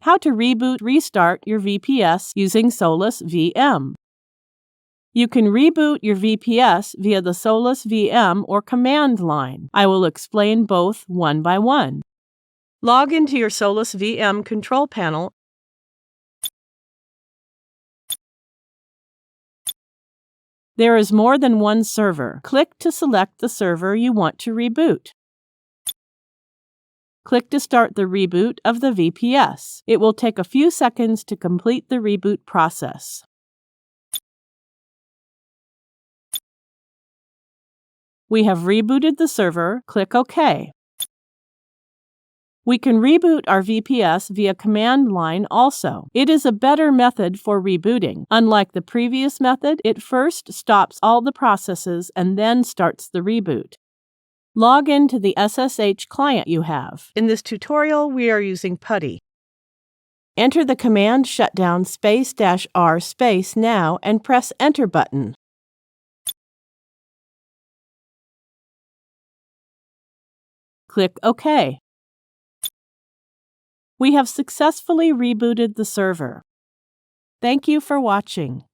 How to reboot restart your VPS using SolusVM. You can reboot your VPS via the SolusVM or command line. I will explain both one by one. Log into your SolusVM control panel. There is more than one server. Click to select the server you want to reboot. Click to start the reboot of the VPS. It will take a few seconds to complete the reboot process. We have rebooted the server. Click OK. We can reboot our VPS via command line also. It is a better method for rebooting. Unlike the previous method, it first stops all the processes and then starts the reboot. Log into the SSH client you have. In this tutorial, we are using PuTTY. Enter the command shutdown --r now and press Enter button. Click OK. We have successfully rebooted the server. Thank you for watching.